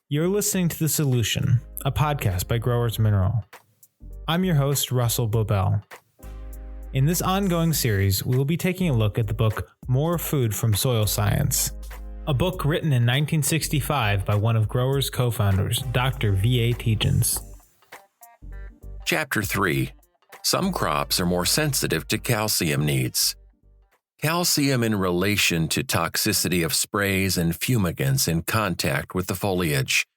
You're listening to The Solution, a podcast by Growers Mineral. I'm your host, Russell Bobel. In this ongoing series, we will be taking a look at the book More Food from Soil Science, a book written in 1965 by one of Growers' co-founders, Dr. V.A. Tietjens. Chapter 3. Some crops are more sensitive to calcium needs. Calcium in relation to toxicity of sprays and fumigants in contact with the foliage.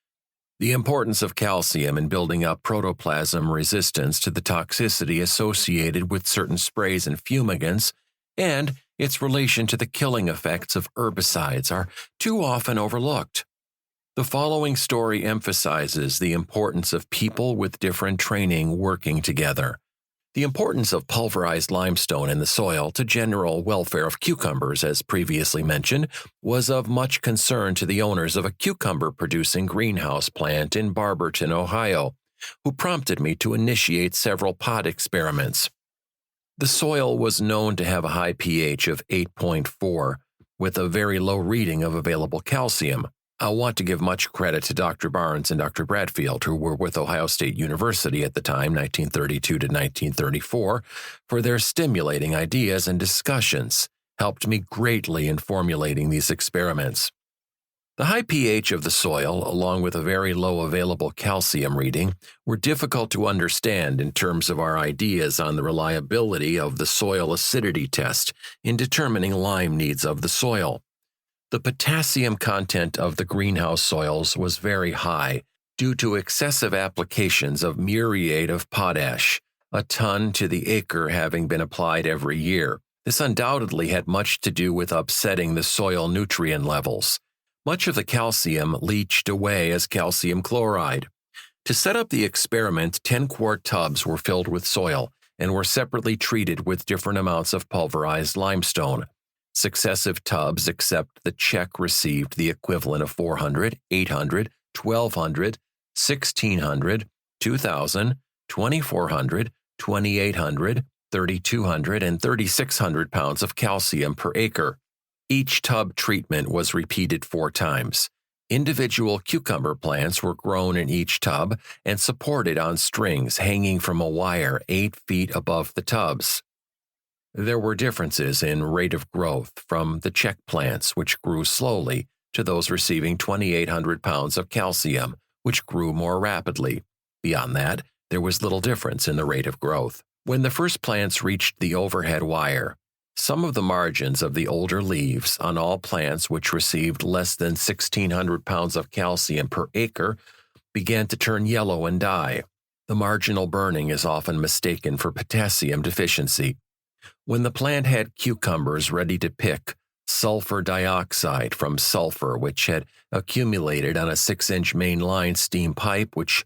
The importance of calcium in building up protoplasm resistance to the toxicity associated with certain sprays and fumigants, and its relation to the killing effects of herbicides are too often overlooked. The following story emphasizes the importance of people with different training working together. The importance of pulverized limestone in the soil to general welfare of cucumbers, as previously mentioned, was of much concern to the owners of a cucumber-producing greenhouse plant in Barberton, Ohio, who prompted me to initiate several pot experiments. The soil was known to have a high pH of 8.4, with a very low reading of available calcium. I want to give much credit to Dr. Barnes and Dr. Bradfield, who were with Ohio State University at the time, 1932 to 1934, for their stimulating ideas and discussions, helped me greatly in formulating these experiments. The high pH of the soil, along with a very low available calcium reading, were difficult to understand in terms of our ideas on the reliability of the soil acidity test in determining lime needs of the soil. The potassium content of the greenhouse soils was very high due to excessive applications of muriate of potash, a ton to the acre having been applied every year. This undoubtedly had much to do with upsetting the soil nutrient levels. Much of the calcium leached away as calcium chloride. To set up the experiment, 10-quart tubs were filled with soil and were separately treated with different amounts of pulverized limestone. Successive tubs except the check received the equivalent of 400, 800, 1200, 1600, 2000, 2400, 2800, 3200, and 3600 pounds of calcium per acre. Each tub treatment was repeated 4 times. Individual cucumber plants were grown in each tub and supported on strings hanging from a wire 8 feet above the tubs. There were differences in rate of growth from the check plants, which grew slowly, to those receiving 2,800 pounds of calcium, which grew more rapidly. Beyond that, there was little difference in the rate of growth. When the first plants reached the overhead wire, some of the margins of the older leaves on all plants which received less than 1,600 pounds of calcium per acre began to turn yellow and die. The marginal burning is often mistaken for potassium deficiency. When the plant had cucumbers ready to pick, sulfur dioxide from sulfur, which had accumulated on a 6-inch main line steam pipe, which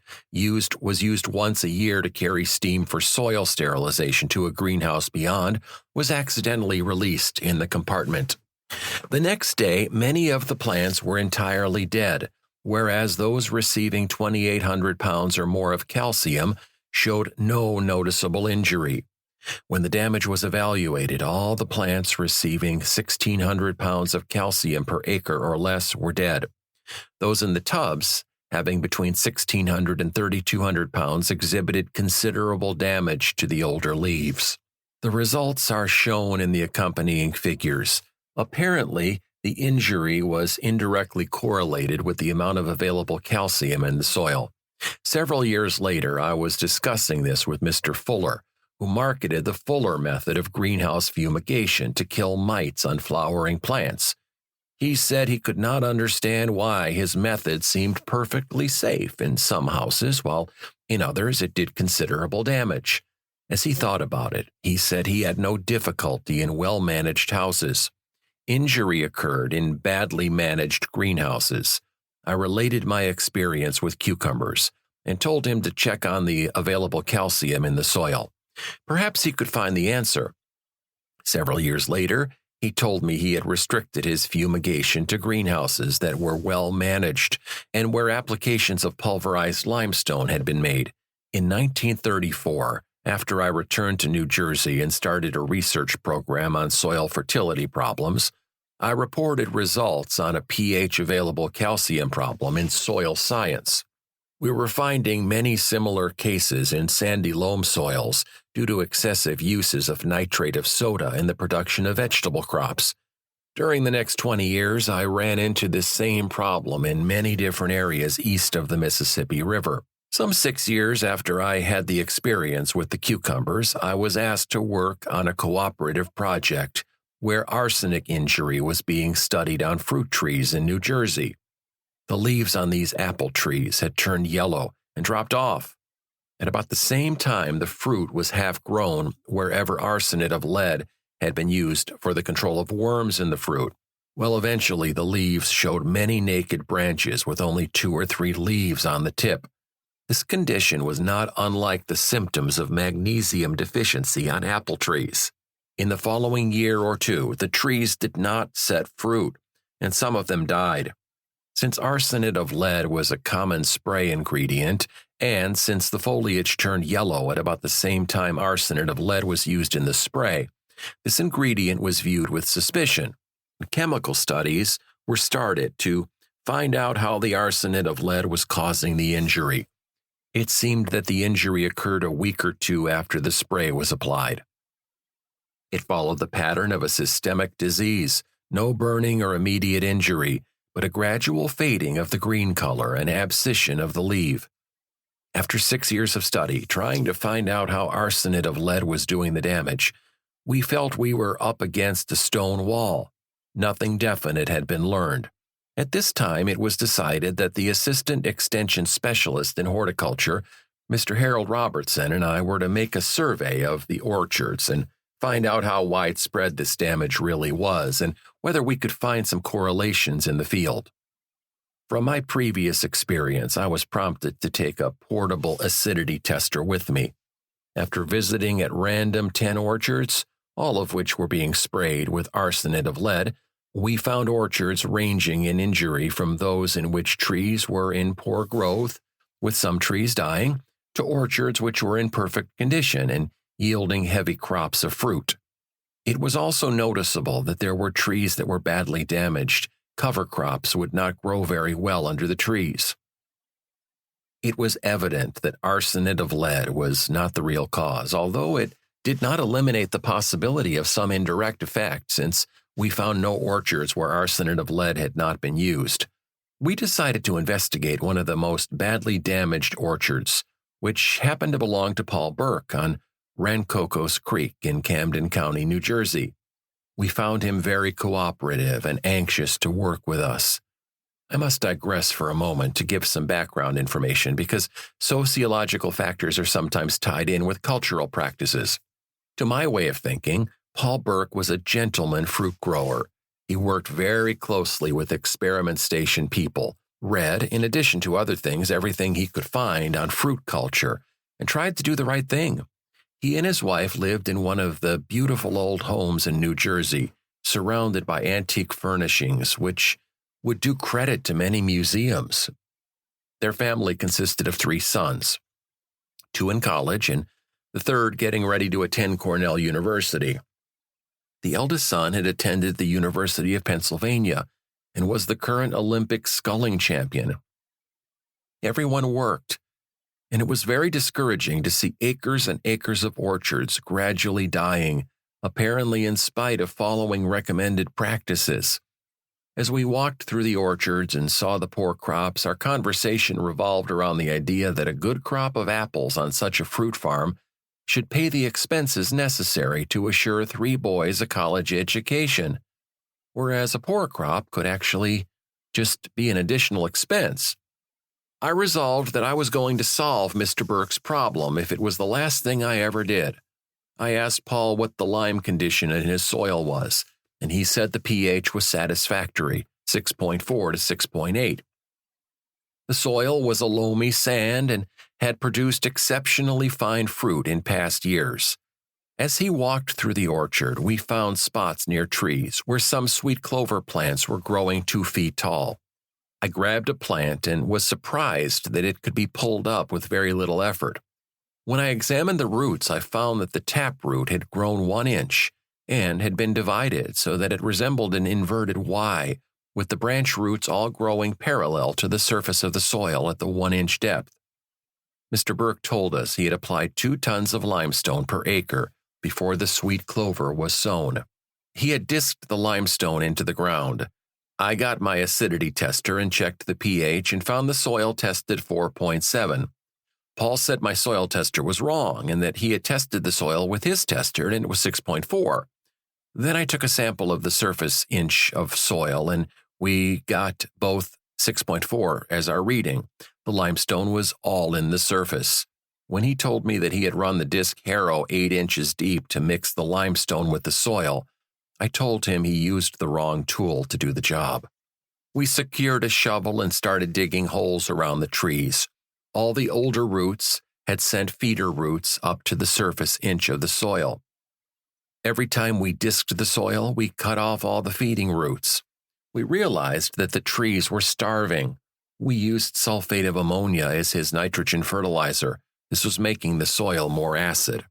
was used once a year to carry steam for soil sterilization to a greenhouse beyond, was accidentally released in the compartment. The next day, many of the plants were entirely dead, whereas those receiving 2,800 pounds or more of calcium showed no noticeable injury. When the damage was evaluated, all the plants receiving 1,600 pounds of calcium per acre or less were dead. Those in the tubs, having between 1,600 and 3,200 pounds, exhibited considerable damage to the older leaves. The results are shown in the accompanying figures. Apparently, the injury was indirectly correlated with the amount of available calcium in the soil. Several years later, I was discussing this with Mr. Fuller, who marketed the Fuller method of greenhouse fumigation to kill mites on flowering plants. He said he could not understand why his method seemed perfectly safe in some houses, while in others it did considerable damage. As he thought about it, he said he had no difficulty in well-managed houses. Injury occurred in badly managed greenhouses. I related my experience with cucumbers and told him to check on the available calcium in the soil. Perhaps he could find the answer. Several years later, he told me he had restricted his fumigation to greenhouses that were well managed and where applications of pulverized limestone had been made. In 1934, after I returned to New Jersey and started a research program on soil fertility problems, I reported results on a pH-available calcium problem in soil science. We were finding many similar cases in sandy loam soils due to excessive uses of nitrate of soda in the production of vegetable crops. During the next 20 years, I ran into this same problem in many different areas east of the Mississippi River. Some 6 years after I had the experience with the cucumbers, I was asked to work on a cooperative project where arsenic injury was being studied on fruit trees in New Jersey. The leaves on these apple trees had turned yellow and dropped off. At about the same time, the fruit was half grown wherever arsenate of lead had been used for the control of worms in the fruit. Well, eventually the leaves showed many naked branches with only 2 or 3 leaves on the tip. This condition was not unlike the symptoms of magnesium deficiency on apple trees. In the following year or two, the trees did not set fruit, and some of them died. Since arsenate of lead was a common spray ingredient, and since the foliage turned yellow at about the same time arsenate of lead was used in the spray, this ingredient was viewed with suspicion. Chemical studies were started to find out how the arsenate of lead was causing the injury. It seemed that the injury occurred a week or 2 after the spray was applied. It followed the pattern of a systemic disease, no burning or immediate injury, but a gradual fading of the green color and abscission of the leaf. After 6 years of study, trying to find out how arsenate of lead was doing the damage, we felt we were up against a stone wall. Nothing definite had been learned. At this time, it was decided that the Assistant Extension Specialist in Horticulture, Mr. Harold Robertson, and I were to make a survey of the orchards and find out how widespread this damage really was and whether we could find some correlations in the field. From my previous experience, I was prompted to take a portable acidity tester with me. After visiting at random 10 orchards, all of which were being sprayed with arsenate of lead, we found orchards ranging in injury from those in which trees were in poor growth, with some trees dying, to orchards which were in perfect condition and yielding heavy crops of fruit. It was also noticeable that there were trees that were badly damaged. Cover crops would not grow very well under the trees. It was evident that arsenate of lead was not the real cause, although it did not eliminate the possibility of some indirect effect since we found no orchards where arsenate of lead had not been used. We decided to investigate one of the most badly damaged orchards, which happened to belong to Paul Burke on Rancocos Creek in Camden County, New Jersey. We found him very cooperative and anxious to work with us. I must digress for a moment to give some background information because sociological factors are sometimes tied in with cultural practices. To my way of thinking, Paul Burke was a gentleman fruit grower. He worked very closely with experiment station people, read, in addition to other things, everything he could find on fruit culture, and tried to do the right thing. He and his wife lived in one of the beautiful old homes in New Jersey, surrounded by antique furnishings, which would do credit to many museums. Their family consisted of 3 sons, 2 in college and the third getting ready to attend Cornell University. The eldest son had attended the University of Pennsylvania and was the current Olympic sculling champion. Everyone worked, and it was very discouraging to see acres and acres of orchards gradually dying, apparently in spite of following recommended practices. As we walked through the orchards and saw the poor crops, our conversation revolved around the idea that a good crop of apples on such a fruit farm should pay the expenses necessary to assure 3 boys a college education, whereas a poor crop could actually just be an additional expense. I resolved that I was going to solve Mr. Burke's problem if it was the last thing I ever did. I asked Paul what the lime condition in his soil was, and he said the pH was satisfactory, 6.4 to 6.8. The soil was a loamy sand and had produced exceptionally fine fruit in past years. As he walked through the orchard, we found spots near trees where some sweet clover plants were growing 2 feet tall. I grabbed a plant and was surprised that it could be pulled up with very little effort. When I examined the roots, I found that the taproot had grown 1 inch, and had been divided so that it resembled an inverted Y, with the branch roots all growing parallel to the surface of the soil at the 1-inch depth. Mr. Burke told us he had applied 2 tons of limestone per acre before the sweet clover was sown. He had disked the limestone into the ground. I got my acidity tester and checked the pH and found the soil tested 4.7. Paul said my soil tester was wrong and that he had tested the soil with his tester and it was 6.4. Then I took a sample of the surface inch of soil and we got both 6.4 as our reading. The limestone was all in the surface. When he told me that he had run the disc harrow 8 inches deep to mix the limestone with the soil, I told him he used the wrong tool to do the job. We secured a shovel and started digging holes around the trees. All the older roots had sent feeder roots up to the surface inch of the soil. Every time we disked the soil, we cut off all the feeding roots. We realized that the trees were starving. We used sulfate of ammonia as his nitrogen fertilizer. This was making the soil more acid.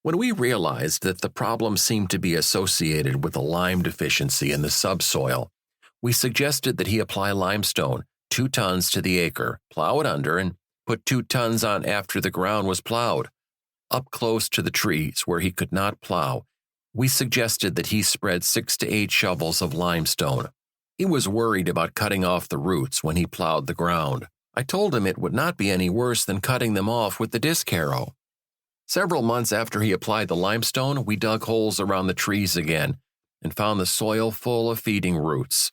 When we realized that the problem seemed to be associated with a lime deficiency in the subsoil, we suggested that he apply limestone, 2 tons to the acre, plow it under, and put 2 tons on after the ground was plowed. Up close to the trees where he could not plow, we suggested that he spread 6 to 8 shovels of limestone. He was worried about cutting off the roots when he plowed the ground. I told him it would not be any worse than cutting them off with the disc harrow. Several months after he applied the limestone, we dug holes around the trees again and found the soil full of feeding roots.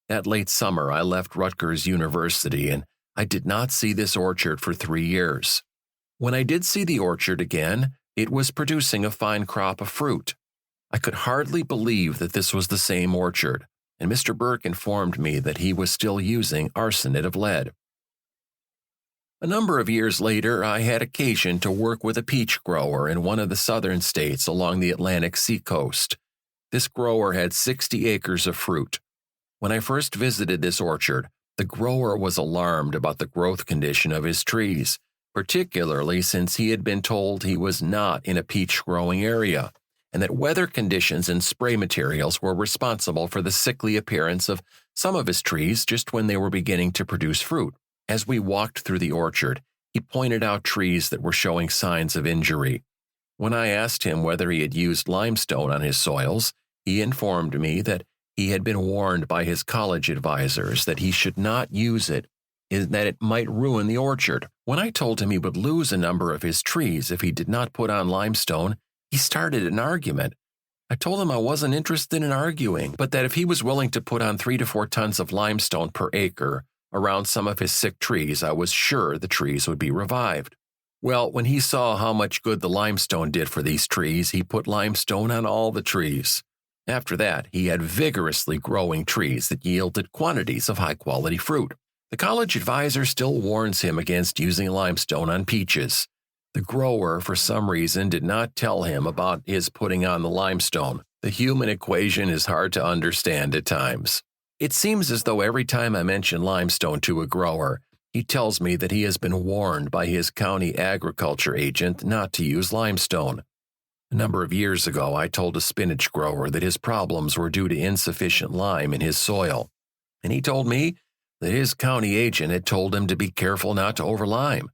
That late summer, I left Rutgers University and I did not see this orchard for 3 years. When I did see the orchard again, it was producing a fine crop of fruit. I could hardly believe that this was the same orchard, and Mr. Burke informed me that he was still using arsenate of lead. A number of years later, I had occasion to work with a peach grower in one of the southern states along the Atlantic seacoast. This grower had 60 acres of fruit. When I first visited this orchard, the grower was alarmed about the growth condition of his trees, particularly since he had been told he was not in a peach growing area, and that weather conditions and spray materials were responsible for the sickly appearance of some of his trees just when they were beginning to produce fruit. As we walked through the orchard, he pointed out trees that were showing signs of injury. When I asked him whether he had used limestone on his soils, he informed me that he had been warned by his college advisors that he should not use it, and that it might ruin the orchard. When I told him he would lose a number of his trees if he did not put on limestone, he started an argument. I told him I wasn't interested in arguing, but that if he was willing to put on 3 to 4 tons of limestone per acre around some of his sick trees, I was sure the trees would be revived. Well, when he saw how much good the limestone did for these trees, he put limestone on all the trees. After that, he had vigorously growing trees that yielded quantities of high-quality fruit. The college advisor still warns him against using limestone on peaches. The grower, for some reason, did not tell him about his putting on the limestone. The human equation is hard to understand at times. It seems as though every time I mention limestone to a grower, he tells me that he has been warned by his county agriculture agent not to use limestone. A number of years ago, I told a spinach grower that his problems were due to insufficient lime in his soil, and he told me that his county agent had told him to be careful not to overlime.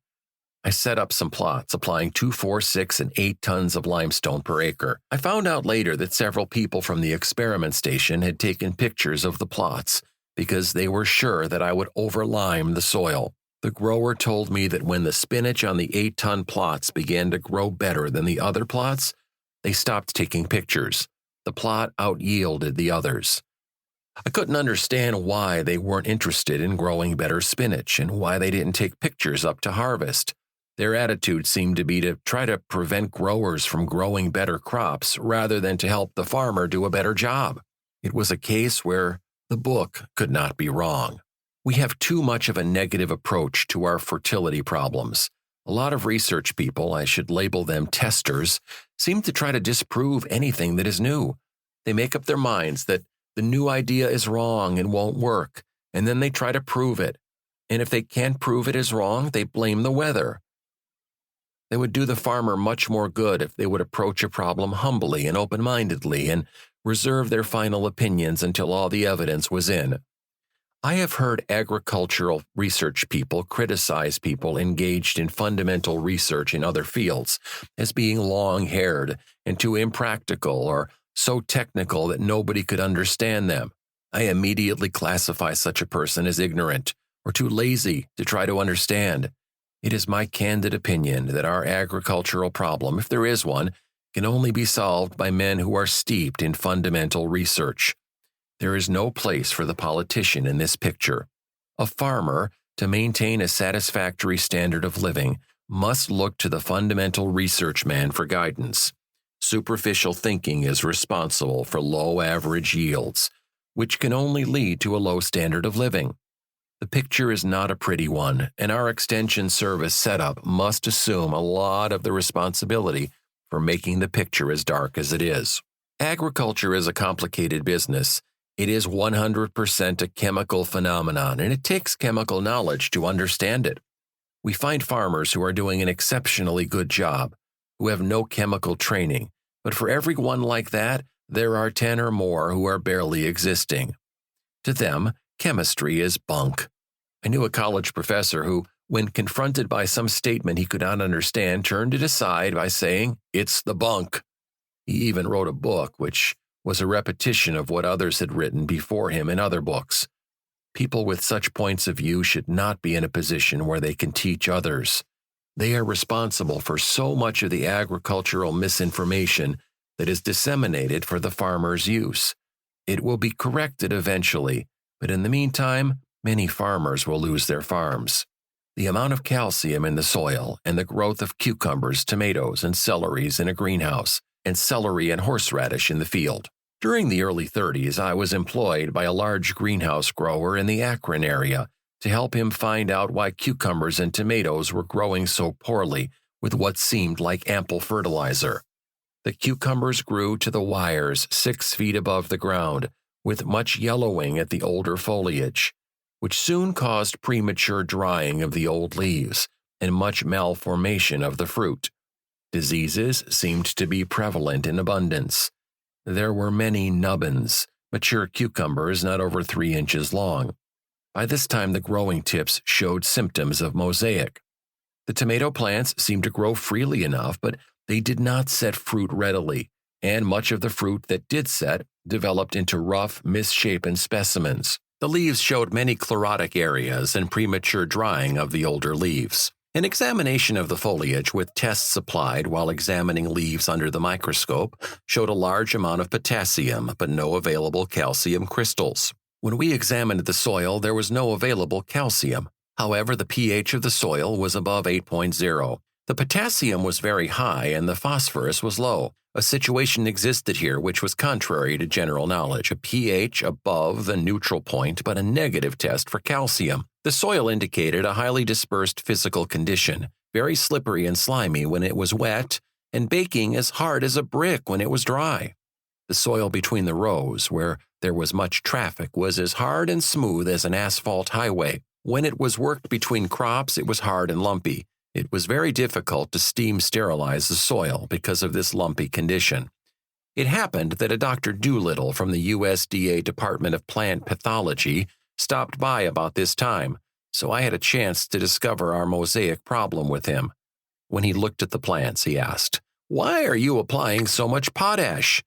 I set up some plots, applying 2, 4, 6, and 8 tons of limestone per acre. I found out later that several people from the experiment station had taken pictures of the plots because they were sure that I would overlime the soil. The grower told me that when the spinach on the 8-ton plots began to grow better than the other plots, they stopped taking pictures. The plot out-yielded the others. I couldn't understand why they weren't interested in growing better spinach and why they didn't take pictures up to harvest. Their attitude seemed to be to try to prevent growers from growing better crops rather than to help the farmer do a better job. It was a case where the book could not be wrong. We have too much of a negative approach to our fertility problems. A lot of research people, I should label them testers, seem to try to disprove anything that is new. They make up their minds that the new idea is wrong and won't work, and then they try to prove it. And if they can't prove it is wrong, they blame the weather. They would do the farmer much more good if they would approach a problem humbly and open-mindedly and reserve their final opinions until all the evidence was in. I have heard agricultural research people criticize people engaged in fundamental research in other fields as being long-haired and too impractical or so technical that nobody could understand them. I immediately classify such a person as ignorant or too lazy to try to understand. It is my candid opinion that our agricultural problem, if there is one, can only be solved by men who are steeped in fundamental research. There is no place for the politician in this picture. A farmer, to maintain a satisfactory standard of living, must look to the fundamental research man for guidance. Superficial thinking is responsible for low average yields, which can only lead to a low standard of living. The picture is not a pretty one, and our extension service setup must assume a lot of the responsibility for making the picture as dark as it is. Agriculture is a complicated business. It is 100% a chemical phenomenon, and it takes chemical knowledge to understand it. We find farmers who are doing an exceptionally good job, who have no chemical training, but for every one like that, there are 10 or more who are barely existing. To them, chemistry is bunk. I knew a college professor who, when confronted by some statement he could not understand, turned it aside by saying, "It's the bunk." He even wrote a book, which was a repetition of what others had written before him in other books. People with such points of view should not be in a position where they can teach others. They are responsible for so much of the agricultural misinformation that is disseminated for the farmer's use. It will be corrected eventually, but in the meantime, many farmers will lose their farms. The amount of calcium in the soil and the growth of cucumbers, tomatoes, and celeries in a greenhouse, and celery and horseradish in the field. During the early 30s, I was employed by a large greenhouse grower in the Akron area to help him find out why cucumbers and tomatoes were growing so poorly with what seemed like ample fertilizer. The cucumbers grew to the wires 6 feet above the ground, with much yellowing at the older foliage, which soon caused premature drying of the old leaves and much malformation of the fruit. Diseases seemed to be prevalent in abundance. There were many nubbins, mature cucumbers not over 3 inches long. By this time, the growing tips showed symptoms of mosaic. The tomato plants seemed to grow freely enough, but they did not set fruit readily, and much of the fruit that did set developed into rough, misshapen specimens. The leaves showed many chlorotic areas and premature drying of the older leaves. An examination of the foliage with tests applied while examining leaves under the microscope showed a large amount of potassium, but no available calcium crystals. When we examined the soil, there was no available calcium. However, the pH of the soil was above 8.0. The potassium was very high and the phosphorus was low. A situation existed here which was contrary to general knowledge, a pH above the neutral point, but a negative test for calcium. The soil indicated a highly dispersed physical condition, very slippery and slimy when it was wet, and baking as hard as a brick when it was dry. The soil between the rows, where there was much traffic, was as hard and smooth as an asphalt highway. When it was worked between crops, it was hard and lumpy. It was very difficult to steam sterilize the soil because of this lumpy condition. It happened that a Dr. Doolittle from the USDA Department of Plant Pathology stopped by about this time, so I had a chance to discover our mosaic problem with him. When he looked at the plants, he asked, "Why are you applying so much potash?"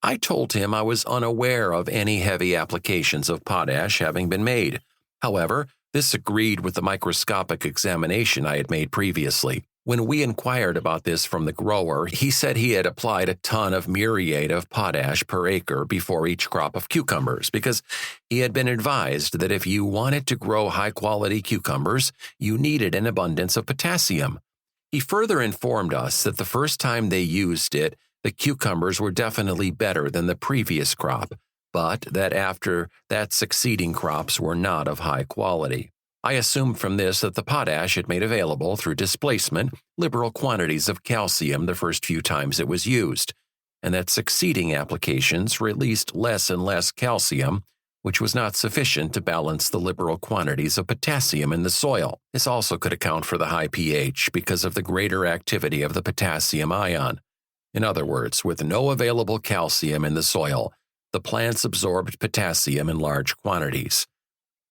I told him I was unaware of any heavy applications of potash having been made. However, this agreed with the microscopic examination I had made previously. When we inquired about this from the grower, he said he had applied a ton of muriate of potash per acre before each crop of cucumbers because he had been advised that if you wanted to grow high-quality cucumbers, you needed an abundance of potassium. He further informed us that the first time they used it, the cucumbers were definitely better than the previous crop, but that after that succeeding crops were not of high quality. I assumed from this that the potash had made available through displacement liberal quantities of calcium the first few times it was used, and that succeeding applications released less and less calcium, which was not sufficient to balance the liberal quantities of potassium in the soil. This also could account for the high pH because of the greater activity of the potassium ion. In other words, with no available calcium in the soil, the plants absorbed potassium in large quantities.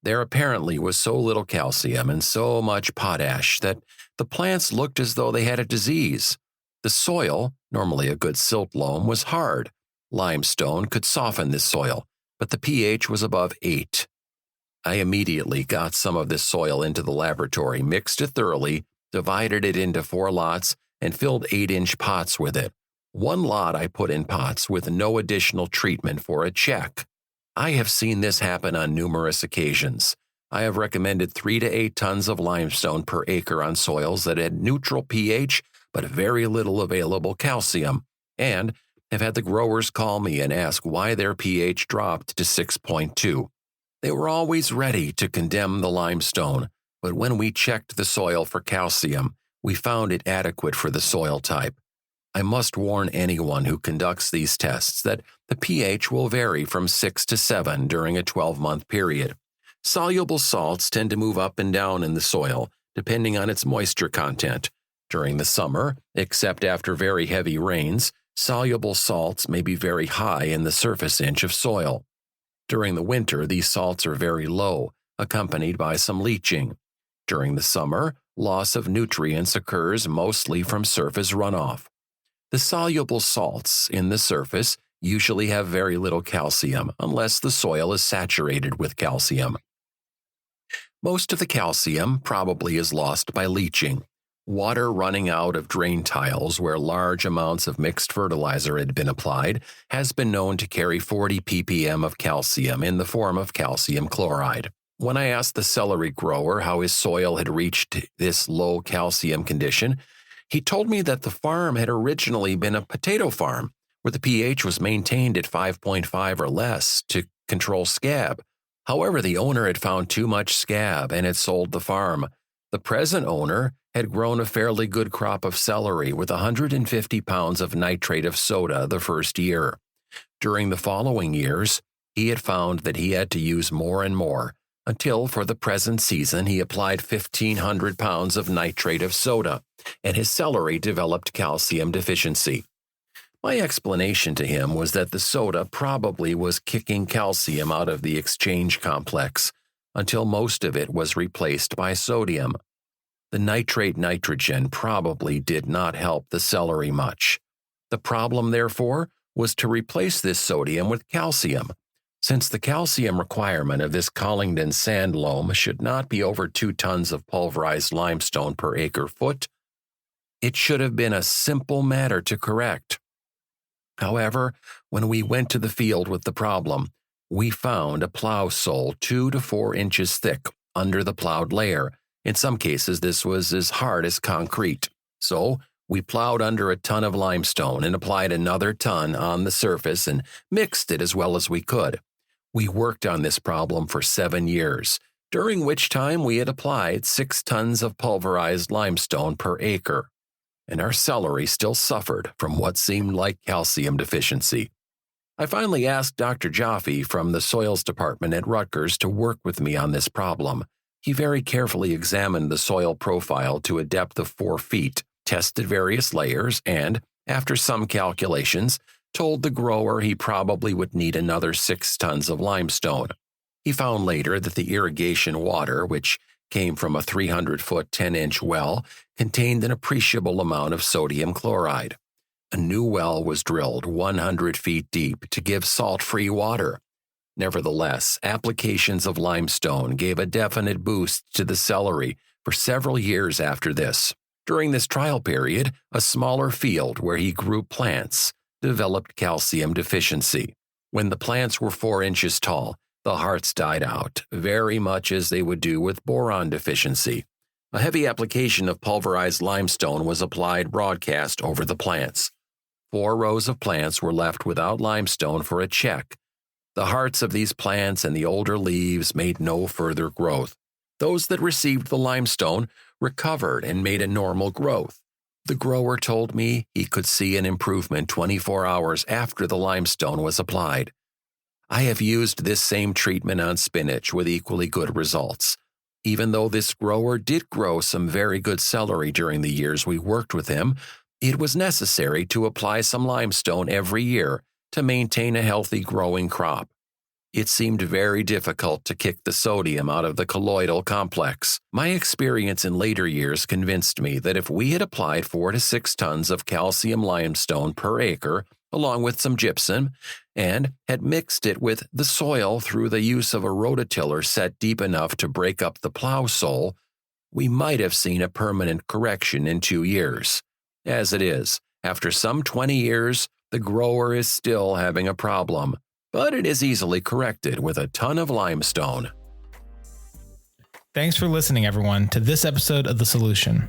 There apparently was so little calcium and so much potash that the plants looked as though they had a disease. The soil, normally a good silt loam, was hard. Limestone could soften this soil, but the pH was above 8. I immediately got some of this soil into the laboratory, mixed it thoroughly, divided it into 4 lots, and filled 8-inch pots with it. One lot I put in pots with no additional treatment for a check. I have seen this happen on numerous occasions. I have recommended 3 to 8 tons of limestone per acre on soils that had neutral pH but very little available calcium, and have had the growers call me and ask why their pH dropped to 6.2. They were always ready to condemn the limestone, but when we checked the soil for calcium, we found it adequate for the soil type. I must warn anyone who conducts these tests that the pH will vary from 6 to 7 during a 12-month period. Soluble salts tend to move up and down in the soil, depending on its moisture content. During the summer, except after very heavy rains, soluble salts may be very high in the surface inch of soil. During the winter, these salts are very low, accompanied by some leaching. During the summer, loss of nutrients occurs mostly from surface runoff. The soluble salts in the surface usually have very little calcium unless the soil is saturated with calcium. Most of the calcium probably is lost by leaching. Water running out of drain tiles where large amounts of mixed fertilizer had been applied has been known to carry 40 ppm of calcium in the form of calcium chloride. When I asked the celery grower how his soil had reached this low calcium condition, he told me that the farm had originally been a potato farm, where the pH was maintained at 5.5 or less to control scab. However, the owner had found too much scab and had sold the farm. The present owner had grown a fairly good crop of celery with 150 pounds of nitrate of soda the first year. During the following years, he had found that he had to use more and more, until for the present season he applied 1,500 pounds of nitrate of soda, and his celery developed calcium deficiency. My explanation to him was that the soda probably was kicking calcium out of the exchange complex, until most of it was replaced by sodium. The nitrate nitrogen probably did not help the celery much. The problem, therefore, was to replace this sodium with calcium. Since the calcium requirement of this Collingdon sand loam should not be over 2 tons of pulverized limestone per acre foot, it should have been a simple matter to correct. However, when we went to the field with the problem, we found a plow sole 2 to 4 inches thick under the plowed layer. In some cases, this was as hard as concrete. So, we plowed under a ton of limestone and applied another ton on the surface and mixed it as well as we could. We worked on this problem for 7 years, during which time we had applied 6 tons of pulverized limestone per acre, and our celery still suffered from what seemed like calcium deficiency. I finally asked Dr. Jaffe from the Soils Department at Rutgers to work with me on this problem. He very carefully examined the soil profile to a depth of 4 feet, tested various layers, and, after some calculations, told the grower he probably would need another 6 tons of limestone. He found later that the irrigation water, which came from a 300-foot 10-inch well, contained an appreciable amount of sodium chloride. A new well was drilled 100 feet deep to give salt-free water. Nevertheless, applications of limestone gave a definite boost to the celery for several years after this. During this trial period, a smaller field where he grew plants developed calcium deficiency. When the plants were 4 inches tall, the hearts died out, very much as they would do with boron deficiency. A heavy application of pulverized limestone was applied broadcast over the plants. 4 rows of plants were left without limestone for a check. The hearts of these plants and the older leaves made no further growth. Those that received the limestone recovered and made a normal growth. The grower told me he could see an improvement 24 hours after the limestone was applied. I have used this same treatment on spinach with equally good results. Even though this grower did grow some very good celery during the years we worked with him, it was necessary to apply some limestone every year to maintain a healthy growing crop. It seemed very difficult to kick the sodium out of the colloidal complex. My experience in later years convinced me that if we had applied 4 to 6 tons of calcium limestone per acre, along with some gypsum, and had mixed it with the soil through the use of a rototiller set deep enough to break up the plow sole, we might have seen a permanent correction in 2 years. As it is, after some 20 years, the grower is still having a problem, but it is easily corrected with a ton of limestone. Thanks for listening, everyone, to this episode of The Solution.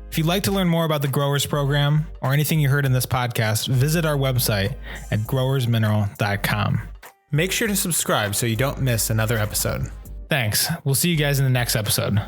If you'd like to learn more about the Growers Program or anything you heard in this podcast, visit our website at growersmineral.com. Make sure to subscribe so you don't miss another episode. Thanks. We'll see you guys in the next episode.